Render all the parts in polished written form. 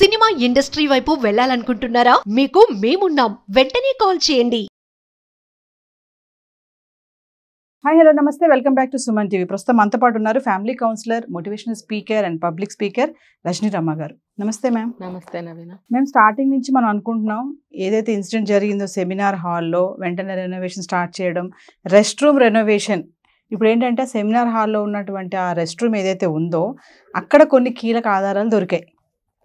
Cinema industry వైపు వెళ్ళాలనుకుంటున్నారా? మీకు మేమున్నాం. వెంటనే కాల్ చేయండి. హాయ్ హలో నమస్తే, welcome back to Suman TV. ప్రస్తుతం మనతో పాటు ఉన్నారు family counsellor, motivational speaker and public speaker Rajani Ramma గారు. నమస్తే మ్యామ్. నమస్తే నవీన. మేము స్టార్టింగ్ నుంచి మనం అనుకుంటున్నాం, ఏదైతే ఇన్సిడెంట్ జరిగిందో సెమినార్ హాల్లో వెంటనే రెనోవేషన్ స్టార్ట్ చేయడం, రెస్ట్ రూమ్ రెనోవేషన్. ఇప్పుడు ఏంటంటే సెమినార్ హాల్లో ఉన్నటువంటి ఆ రెస్ట్ రూమ్ ఏదైతే ఉందో అక్కడ కొన్ని కీలక ఆధారాలు దొరికాయి.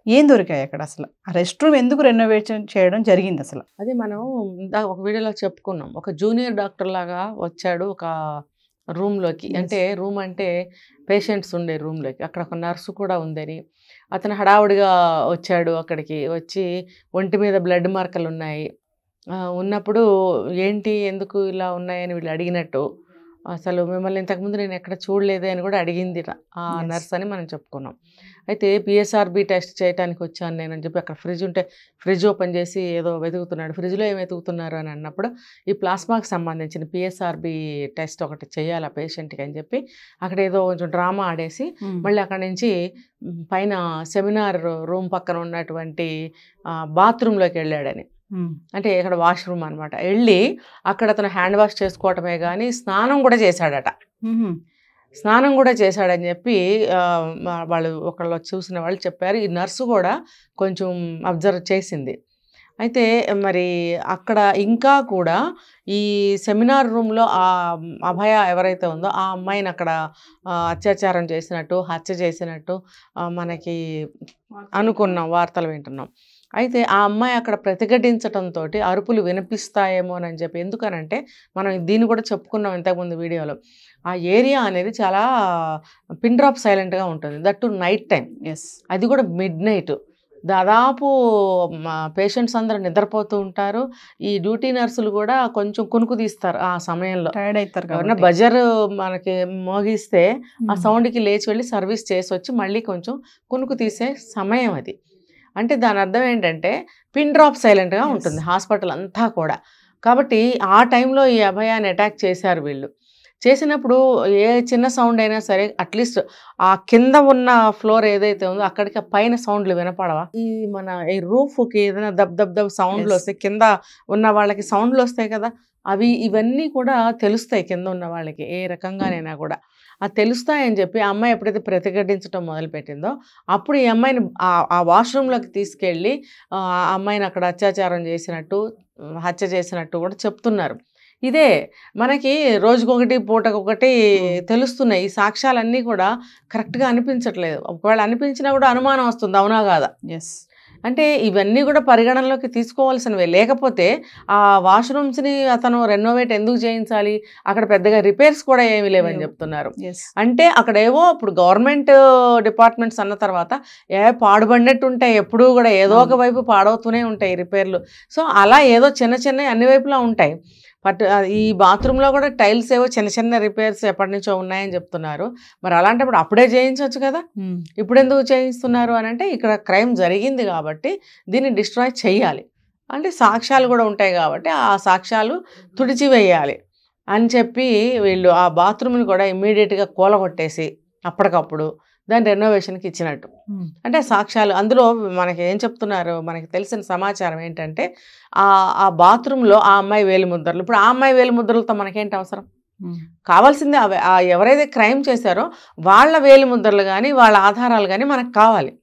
ఏం దొరికాయి అక్కడ? అసలు ఆ రెస్ట్ రూమ్ ఎందుకు రెనోవేషన్ చేయడం జరిగింది అసలు? అది మనం ఒక వీడియోలో చెప్పుకున్నాం. ఒక జూనియర్ డాక్టర్ లాగా వచ్చాడు ఒక రూమ్లోకి. అంటే రూమ్ అంటే పేషెంట్స్ ఉండే రూమ్లోకి. అక్కడ ఒక నర్సు కూడా ఉందని, అతను హడావుడిగా వచ్చాడు. అక్కడికి వచ్చి ఒంటి మీద బ్లడ్ మార్కలు ఉన్నాయి. ఉన్నప్పుడు ఏంటి ఎందుకు ఇలా ఉన్నాయని వీళ్ళు అడిగినట్టు, అసలు మిమ్మల్ని ఇంతకుముందు నేను ఎక్కడ చూడలేదే అని కూడా అడిగింది ఆ నర్స్ అని మనం చెప్పుకున్నాం. అయితే పిఎస్ఆర్బి టెస్ట్ చేయడానికి వచ్చాను నేను అని చెప్పి అక్కడ ఫ్రిడ్జ్ ఉంటే ఫ్రిడ్జ్ ఓపెన్ చేసి ఏదో వెతుకుతున్నాడు. ఫ్రిడ్జ్లో ఏం వెతుకుతున్నారు అని అన్నప్పుడు ఈ ప్లాస్మాకి సంబంధించిన పిఎస్ఆర్బి టెస్ట్ ఒకటి చేయాలి ఆ పేషెంట్కి అని చెప్పి అక్కడ ఏదో కొంచెం డ్రామా ఆడేసి మళ్ళీ అక్కడ నుంచి పైన సెమినార్ రూమ్ పక్కన ఉన్నటువంటి బాత్రూంలోకి వెళ్ళాడని. అంటే ఇక్కడ వాష్రూమ్ అనమాట. వెళ్ళి అక్కడ అతను హ్యాండ్ వాష్ చేసుకోవటమే కానీ స్నానం కూడా చేశాడట. స్నానం కూడా చేశాడని చెప్పి వాళ్ళు ఒకళ్ళు చూసిన వాళ్ళు చెప్పారు. ఈ నర్సు కూడా కొంచెం అబ్జర్వ్ చేసింది. అయితే మరి అక్కడ ఇంకా కూడా ఈ సెమినార్ రూమ్లో ఆ అభయ ఎవరైతే ఉందో ఆ అమ్మాయిని అక్కడ అత్యాచారం చేసినట్టు, హత్య చేసినట్టు మనకి అనుకున్నాం, వార్తలు వింటున్నాం. అయితే ఆ అమ్మాయి అక్కడ ప్రతిఘటించడంతో అరుపులు వినిపిస్తాయేమోనని చెప్పి. ఎందుకనంటే మనం దీన్ని కూడా చెప్పుకున్నాం ఇంతకుముందు వీడియోలో. ఆ ఏరియా అనేది చాలా పిన్ డ్రాప్ సైలెంట్గా ఉంటుంది, దట్ టు నైట్ టైం. అది కూడా మిడ్ నైట్. దాదాపు పేషెంట్స్ అందరూ నిద్రపోతూ ఉంటారు. ఈ డ్యూటీ నర్సులు కూడా కొంచెం కునుకు తీస్తారు ఆ సమయంలో. టైర్డ్ అవుతారు. ఎవరన్నా బజర్ మనకి మోగిస్తే ఆ సౌండ్కి లేచి వెళ్ళి సర్వీస్ చేసి వచ్చి మళ్ళీ కొంచెం కునుకు తీసే సమయం అది. అంటే దాని అర్థం ఏంటంటే పిన్ డ్రాప్ సైలెంట్గా ఉంటుంది హాస్పిటల్ అంతా కూడా. కాబట్టి ఆ టైంలో ఈ అభయాన్ని అటాక్ చేశారు వీళ్ళు. చేసినప్పుడు ఏ చిన్న సౌండ్ అయినా సరే అట్లీస్ట్ ఆ కింద ఉన్న ఫ్లోర్ ఏదైతే ఉందో అక్కడికి పైన సౌండ్లు వినపడవా? ఈ మన ఈ రూఫ్కి ఏదైనా దబ్ దబ్ దబ్ సౌండ్లు వస్తాయి, కింద ఉన్న వాళ్ళకి సౌండ్లు వస్తాయి కదా, ఇవన్నీ కూడా తెలుస్తాయి కింద ఉన్న వాళ్ళకి ఏ రకంగానైనా కూడా. అది తెలుస్తాయని చెప్పి ఆ అమ్మాయి ఎప్పుడైతే ప్రతిఘటించడం మొదలుపెట్టిందో అప్పుడు ఈ అమ్మాయిని ఆ వాష్రూమ్లోకి తీసుకెళ్ళి ఆ అమ్మాయిని అక్కడ అత్యాచారం చేసినట్టు, హత్య చేసినట్టు కూడా చెప్తున్నారు. ఇదే మనకి రోజుకొకటి పూటకొకటి తెలుస్తున్నాయి. ఈ సాక్ష్యాలన్నీ కూడా కరెక్ట్గా అనిపించట్లేదు. ఒకవేళ అనిపించినా కూడా అనుమానం వస్తుంది, అవునా కాదా? అంటే ఇవన్నీ కూడా పరిగణనలోకి తీసుకోవాల్సినవే. లేకపోతే ఆ వాష్రూమ్స్ని అతను రెనోవేట్ ఎందుకు చేయించాలి? అక్కడ పెద్దగా రిపేర్స్ కూడా ఏమీ లేవని చెప్తున్నారు. అంటే అక్కడ ఏవో ఇప్పుడు గవర్నమెంట్ డిపార్ట్మెంట్స్ అన్న తర్వాత పాడుబడినట్టు ఉంటాయి, ఎప్పుడూ కూడా ఏదో ఒక వైపు పాడవుతూనే ఉంటాయి రిపేర్లు. సో అలా ఏదో చిన్న చిన్న అన్ని వైపులా ఉంటాయి. బట్ ఈ బాత్రూంలో కూడా టైల్స్ ఏవో చిన్న చిన్న రిపేర్స్ ఎప్పటి నుంచో ఉన్నాయని చెప్తున్నారు. మరి అలాంటప్పుడు అప్పుడే చేయించవచ్చు కదా, ఇప్పుడు ఎందుకు చేయిస్తున్నారు అని అంటే ఇక్కడ క్రైమ్ జరిగింది కాబట్టి దీన్ని డిస్ట్రాయ్ చేయాలి అంటే సాక్ష్యాలు కూడా ఉంటాయి కాబట్టి ఆ సాక్ష్యాలు తుడిచివేయాలి అని చెప్పి వీళ్ళు ఆ బాత్రూమ్ని కూడా ఇమ్మీడియట్గా కూలగొట్టేసి అప్పటికప్పుడు దాని రెనోవేషన్కి ఇచ్చినట్టు. అంటే సాక్ష్యాలు అందులో మనకి ఏం చెప్తున్నారు, మనకి తెలిసిన సమాచారం ఏంటంటే ఆ బాత్రూంలో ఆ అమ్మాయి వేలిముద్రలు. ఇప్పుడు ఆ అమ్మాయి వేలిముద్రలతో మనకేంటి అవసరం? కావాల్సిందే ఎవరైతే క్రైమ్ చేశారో వాళ్ళ వేలిముద్రలు కానీ వాళ్ళ ఆధారాలు కానీ మనకు కావాలి.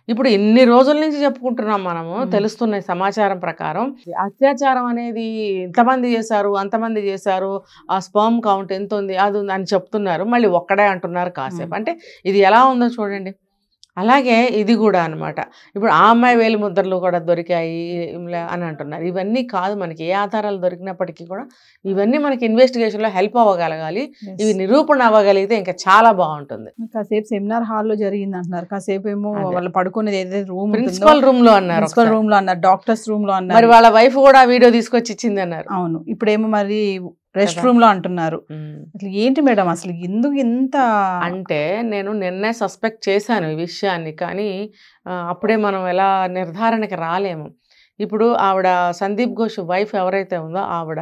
ఇప్పుడు ఇన్ని రోజుల నుంచి చెప్పుకుంటున్నాం మనము, తెలుస్తున్న సమాచారం ప్రకారం అత్యాచారం అనేది ఇంతమంది చేశారు, అంతమంది చేశారు, ఆ స్పర్మ్ కౌంట్ ఎంత ఉంది అది ఉంది అని చెప్తున్నారు. మళ్ళీ ఒక్కడే అంటున్నారు కాసేపు. అంటే ఇది ఎలా ఉందో చూడండి. అలాగే ఇది కూడా అనమాట. ఇప్పుడు ఆ అమ్మాయి వేలిముద్రలు కూడా దొరికాయి అని అంటున్నారు. ఇవన్నీ కాదు, మనకి ఏ ఆధారాలు దొరికినప్పటికీ కూడా ఇవన్నీ మనకి ఇన్వెస్టిగేషన్లో హెల్ప్ అవ్వగలగాలి. ఇవి నిరూపణ అవ్వగలిగితే ఇంకా చాలా బాగుంటుంది. కాసేపు సెమినార్ హాల్లో జరిగింది అంటున్నారు, కాసేపు ఏమో వాళ్ళు పడుకునేది ఏదైతే రూమ్ ప్రిన్సిపల్ రూమ్ లో అన్నారు, డాక్టర్స్ రూమ్ లో అన్నారు. మరి వాళ్ళ వైఫ్ కూడా వీడియో తీసుకొచ్చి ఇచ్చింది అన్నారు. అవును, ఇప్పుడేమో మరి రెస్ట్ రూమ్ లో అంటున్నారు. అసలు ఏంటి మేడం అసలు ఎందుకు ఇంత అంటే నేను నిన్నే సస్పెక్ట్ చేశాను ఈ విషయాన్ని, కానీ అప్పుడే మనం ఎలా నిర్ధారణకి రాలేము. ఇప్పుడు ఆవిడ సందీప్ ఘోష్ వైఫ్ ఎవరైతే ఉందో ఆవిడ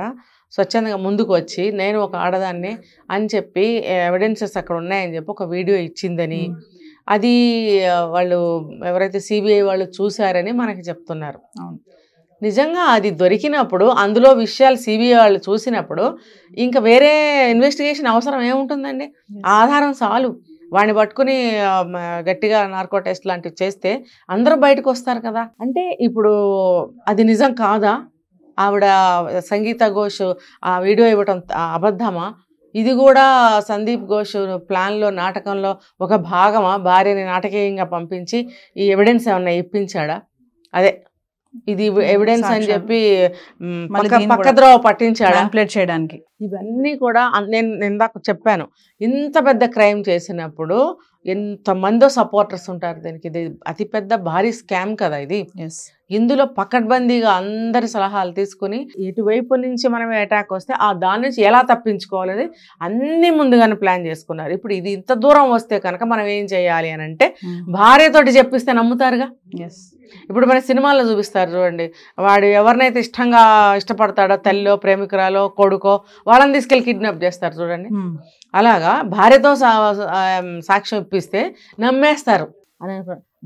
స్వచ్ఛందంగా ముందుకు వచ్చి నేను ఒక ఆడదాన్ని అని చెప్పి ఎవిడెన్సెస్ అక్కడ ఉన్నాయని చెప్పి ఒక వీడియో ఇచ్చిందని, అది వాళ్ళు ఎవరైతే సిబిఐ వాళ్ళు చూశారని మనకి చెప్తున్నారు. అవును. నిజంగా అది దొరికినప్పుడు అందులో విషయాలు సిబిఐ వాళ్ళు చూసినప్పుడు ఇంకా వేరే ఇన్వెస్టిగేషన్ అవసరం ఏముంటుందండి? ఆధారం చాలు. వాడిని పట్టుకుని గట్టిగా నార్కో టెస్ట్ లాంటివి చేస్తే అందరూ బయటకు వస్తారు కదా. అంటే ఇప్పుడు అది నిజం కాదా? ఆవిడ సంగీత ఘోష్ ఆ వీడియో ఇవ్వటం అబద్ధమా? ఇది కూడా సందీప్ ఘోష్ ప్లాన్లో నాటకంలో ఒక భాగమా? భార్యని నాటకీయంగా పంపించి ఈ ఎవిడెన్స్ ఏమన్నా ఇప్పించాడా? అదే ఇది ఎవిడెన్స్ అని చెప్పి పక్కద్రోవ పట్టించాడా చేయడానికి? ఇవన్నీ కూడా నేను ఇందాక చెప్పాను, ఇంత పెద్ద క్రైమ్ చేసినప్పుడు ఎంతమందో సపోర్టర్స్ ఉంటారు దీనికి. ఇది అతిపెద్ద భారీ స్కామ్ కదా ఇది. ఇందులో పకడ్బందీగా అందరి సలహాలు తీసుకుని ఎటువైపు నుంచి మనం అటాక్ వస్తే దాని నుంచి ఎలా తప్పించుకోవాలని అన్ని ముందుగానే ప్లాన్ చేసుకున్నారు. ఇప్పుడు ఇది ఇంత దూరం వస్తే కనుక మనం ఏం చేయాలి అని అంటే భార్యతోటి చెప్పిస్తే నమ్ముతారుగా. ఇప్పుడు మన సినిమాల్లో చూపిస్తారు చూడండి, వాడు ఎవరినైతే ఇష్టపడతాడో తల్లిలో ప్రేమికురాలో కొడుకో వాళ్ళని తీసుకెళ్ళి కిడ్నాప్ చేస్తారు చూడండి. అలాగా భార్యతో సాక్ష్యం ఇప్పిస్తే నమ్మేస్తారు అని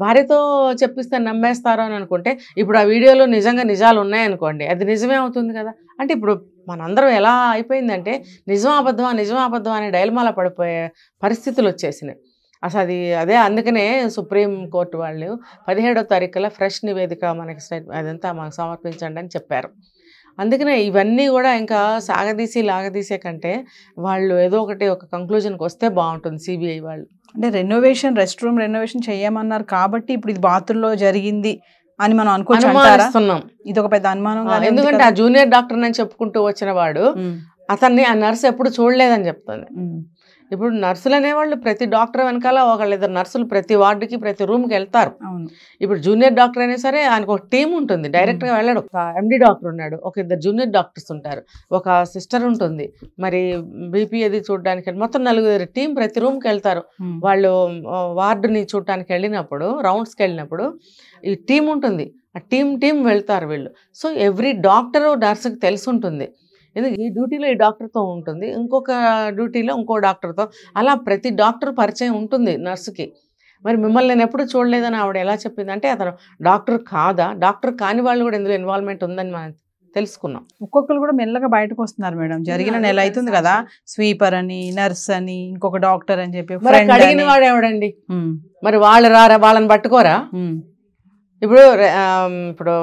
భార్యతో చెప్పిస్తే నమ్మేస్తారు అని అనుకుంటే ఇప్పుడు ఆ వీడియోలో నిజంగా నిజాలు ఉన్నాయనుకోండి, అది నిజమే అవుతుంది కదా. అంటే ఇప్పుడు మనందరం ఎలా అయిపోయిందంటే నిజం అబద్ధం అనే డైలమాలో పడిపోయే పరిస్థితులు వచ్చేసినాయి అసలు. అదే అందుకనే సుప్రీం కోర్టు వాళ్ళు 17వ తారీఖులో ఫ్రెష్ నివేదిక మనకి అదంతా మనకు సమర్పించండి అని చెప్పారు. అందుకనే ఇవన్నీ కూడా ఇంకా లాగదీసే కంటే వాళ్ళు ఏదో ఒక కంక్లూజన్కి వస్తే బాగుంటుంది సిబిఐ వాళ్ళు. అంటే రెస్ట్ రూమ్ రెనోవేషన్ చేయమన్నారు కాబట్టి ఇప్పుడు ఇది బాత్రూంలో జరిగింది అని మనం అనుకుంటున్నాం. ఇది ఒక పెద్ద అనుమానం. ఎందుకంటే ఆ జూనియర్ డాక్టర్ అని చెప్పుకుంటూ వచ్చిన వాడు అతన్ని ఆ నర్స్ ఎప్పుడు చూడలేదని చెప్తుంది. ఇప్పుడు నర్సులు అనేవాళ్ళు ప్రతి డాక్టర్ వెనకాల ఒకళ్ళిద్దరు నర్సులు ప్రతి వార్డుకి ప్రతి రూమ్కి వెళ్తారు. ఇప్పుడు జూనియర్ డాక్టర్ అయినా సరే ఆయనకు ఒక టీం ఉంటుంది, డైరెక్ట్గా వెళ్ళడు. ఒక ఎండి డాక్టర్ ఉన్నాడు, ఒక ఇద్దరు జూనియర్ డాక్టర్స్ ఉంటారు, ఒక సిస్టర్ ఉంటుంది, మరి బీపీ అది చూడడానికి మొత్తం 4 టీం ప్రతి రూమ్కి వెళ్తారు. వాళ్ళు వార్డుని చూడటానికి వెళ్ళినప్పుడు రౌండ్స్కి వెళ్ళినప్పుడు ఈ టీం ఉంటుంది, ఆ టీం వెళ్తారు వీళ్ళు. సో ఎవ్రీ డాక్టరు నర్సుకి తెలిసి ఉంటుంది. ఎందుకంటే ఈ డ్యూటీలో ఈ డాక్టర్తో ఉంటుంది, ఇంకొక డ్యూటీలో ఇంకో డాక్టర్తో, అలా ప్రతి డాక్టర్ పరిచయం ఉంటుంది నర్సుకి. మరి మిమ్మల్ని నేను ఎప్పుడు చూడలేదని ఆవిడ ఎలా చెప్పింది అంటే అతను డాక్టర్ కాదా, డాక్టర్ కాని వాళ్ళు కూడా ఇందులో ఇన్వాల్వ్మెంట్ ఉందని మనం తెలుసుకున్నాం. ఒక్కొక్కరు కూడా మెల్లగా బయటకు వస్తున్నారు మేడం. జరిగిన నెల అవుతుంది కదా, స్వీపర్ అని, నర్స్ అని, ఇంకొక డాక్టర్ అని చెప్పి. మరి అడిగిన వాడు ఎవడండి? మరి వాళ్ళని పట్టుకోరా? ఇప్పుడు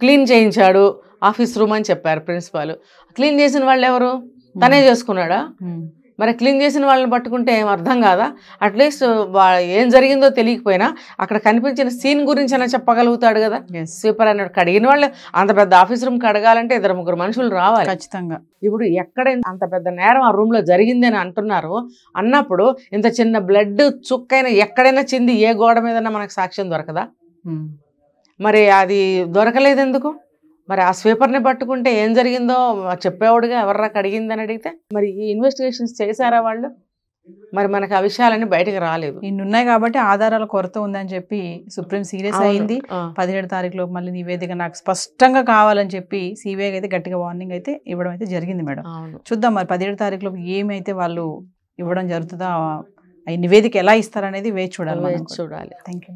క్లీన్ చేయించాడు ఆఫీస్ రూమ్ అని చెప్పారు ప్రిన్సిపాల్. క్లీన్ చేసిన వాళ్ళు ఎవరు? తనే చేసుకున్నాడా? మరి క్లీన్ చేసిన వాళ్ళని పట్టుకుంటే ఏం అర్థం కాదా? అట్లీస్ట్ ఏం జరిగిందో తెలియకపోయినా అక్కడ కనిపించిన సీన్ గురించి అయినా చెప్పగలుగుతాడు కదా. స్వీపర్ అన్నాడు, కడిగిన వాళ్ళు అంత పెద్ద ఆఫీస్ రూమ్ కడగాలంటే 2-3 మనుషులు రావాలి ఖచ్చితంగా. ఇప్పుడు ఎక్కడ అంత పెద్ద నేరం ఆ రూమ్ లో జరిగింది అని అంటున్నారు అన్నప్పుడు ఇంత చిన్న బ్లడ్ చుక్కైనా ఎక్కడైనా చింది ఏ గోడ మీద మనకు సాక్ష్యం దొరకదా? మరి అది దొరకలేదు ఎందుకు? మరి ఆ స్వీపర్ని పట్టుకుంటే ఏం జరిగిందో చెప్పేవాడుగా, ఎవర్రా కడిగిందని అడిగితే. మరి ఈ ఇన్వెస్టిగేషన్స్ చేశారా వాళ్ళు? మరి మనకు ఆ విషయాలన్నీ బయటకు రాలేదు. ఇన్ని ఉన్నాయి కాబట్టి ఆధారాల కొరత ఉందని చెప్పి సుప్రీం సీరియస్ అయింది. 17 తారీఖులో మళ్ళీ నివేదిక నాకు స్పష్టంగా కావాలని చెప్పి సిబిఐకి అయితే గట్టిగా వార్నింగ్ అయితే ఇవ్వడం అయితే జరిగింది మేడం. చూద్దాం మరి 17 తారీఖులో ఏమైతే వాళ్ళు ఇవ్వడం జరుగుతుందో, ఆ నివేదిక ఎలా ఇస్తారనేది వేచి చూడాలి. చూడాలి. Thank you.